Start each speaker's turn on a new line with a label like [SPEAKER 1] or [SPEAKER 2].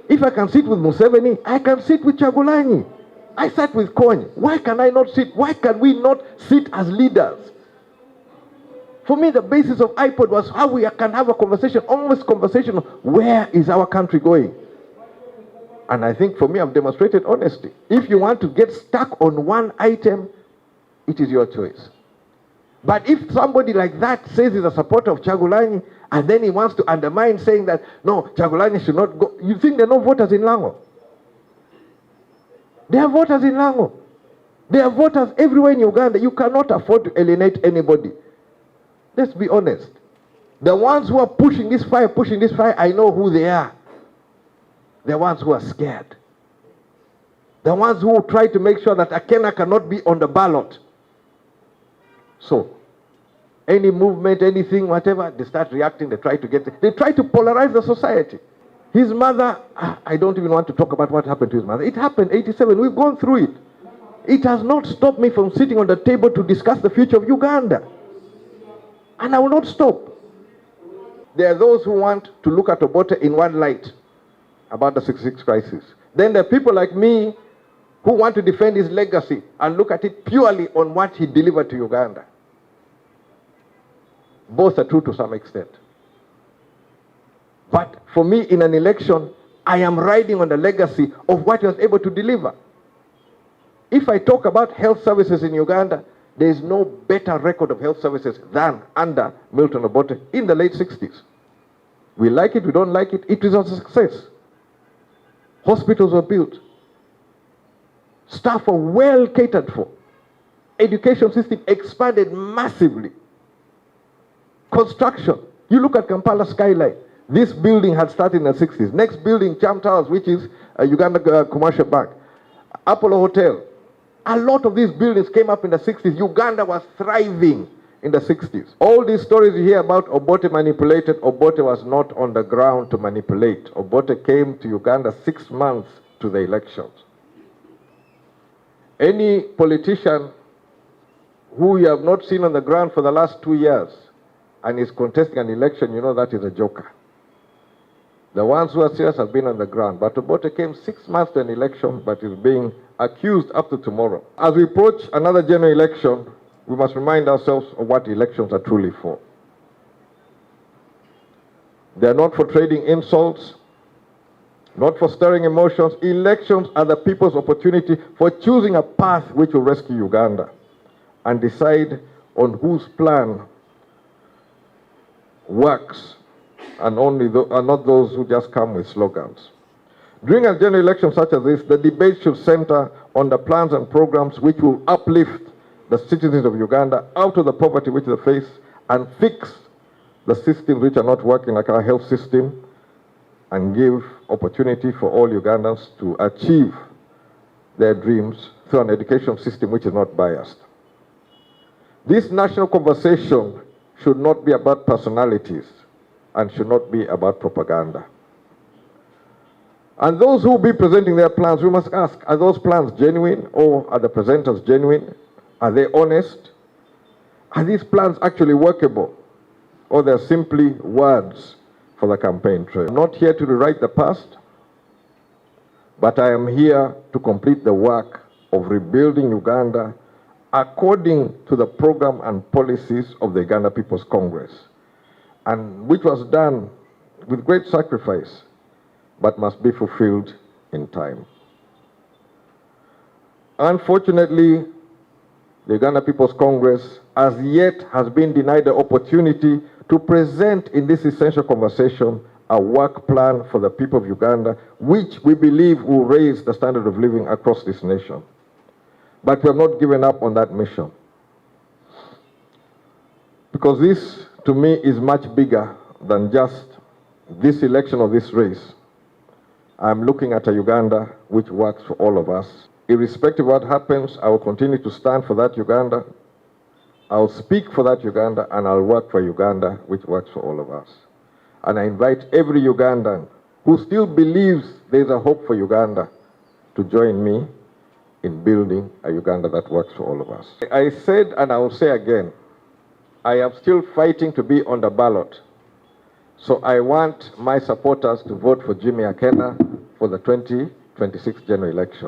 [SPEAKER 1] If I can sit with Museveni, I can sit with Kyagulanyi. I sat with Kony. Why can I not sit? Why can we not sit as leaders? For me, the basis of iPod was how we can have a conversation, almost conversation, where is our country going? And I think for me, I've demonstrated honesty. If you want to get stuck on one item, it is your choice. But if somebody like that says he's a supporter of Kyagulanyi, and then he wants to undermine saying that, no, Kyagulanyi should not go, you think there are no voters in Lango? There are voters in Lango. There are voters everywhere in Uganda. You cannot afford to alienate anybody. Let's be honest. The ones who are pushing this fire, I know who they are. The ones who are scared. The ones who try to make sure that Akena cannot be on the ballot. So, any movement, anything, whatever, they start reacting, they try to polarize the society. His mother, I don't even want to talk about what happened to his mother. It happened, 87, we've gone through it. It has not stopped me from sitting on the table to discuss the future of Uganda. And I will not stop. There are those who want to look at Obote in one light about the 66 crisis. Then there are people like me who want to defend his legacy and look at it purely on what he delivered to Uganda. Both are true to some extent. But for me, in an election, I am riding on the legacy of what he was able to deliver. If I talk about health services in Uganda, there is no better record of health services than under Milton Obote in the late 60s. We like it, we don't like it, it was a success. Hospitals were built. Staff were well catered for. Education system expanded massively. Construction. You look at Kampala skyline. This building had started in the 60s. Next building, Cham Towers, which is Uganda Commercial Bank. Apollo Hotel. A lot of these buildings came up in the 60s. Uganda was thriving in the 60s. All these stories you hear about Obote manipulated, Obote was not on the ground to manipulate. Obote came to Uganda 6 months to the elections. Any politician who you have not seen on the ground for the last 2 years and is contesting an election, you know that is a joker. The ones who are serious have been on the ground. But Obote came 6 months to an election, but is being accused up to tomorrow. As we approach another general election, we must remind ourselves of what elections are truly for. They are not for trading insults, not for stirring emotions. Elections are the people's opportunity for choosing a path which will rescue Uganda and decide on whose plan works, and not those who just come with slogans. During a general election such as this, the debate should center on the plans and programs which will uplift the citizens of Uganda out of the poverty which they face and fix the systems which are not working, like our health system, and give opportunity for all Ugandans to achieve their dreams through an education system which is not biased. This national conversation should not be about personalities and should not be about propaganda. And those who will be presenting their plans, we must ask, are those plans genuine, or are the presenters genuine? Are they honest? Are these plans actually workable, or they're simply words for the campaign trail? I'm not here to rewrite the past, but I am here to complete the work of rebuilding Uganda according to the program and policies of the Uganda People's Congress, and which was done with great sacrifice, but must be fulfilled in time. Unfortunately, the Uganda People's Congress as yet has been denied the opportunity to present in this essential conversation a work plan for the people of Uganda, which we believe will raise the standard of living across this nation. But we have not given up on that mission. Because this, to me, is much bigger than just this election or this race. I'm looking at a Uganda which works for all of us. Irrespective of what happens, I will continue to stand for that Uganda. I'll speak for that Uganda, and I'll work for Uganda which works for all of us. And I invite every Ugandan who still believes there's a hope for Uganda to join me in building a Uganda that works for all of us. I said, and I will say again, I am still fighting to be on the ballot. So I want my supporters to vote for Jimmy Akena for the 2026 general election.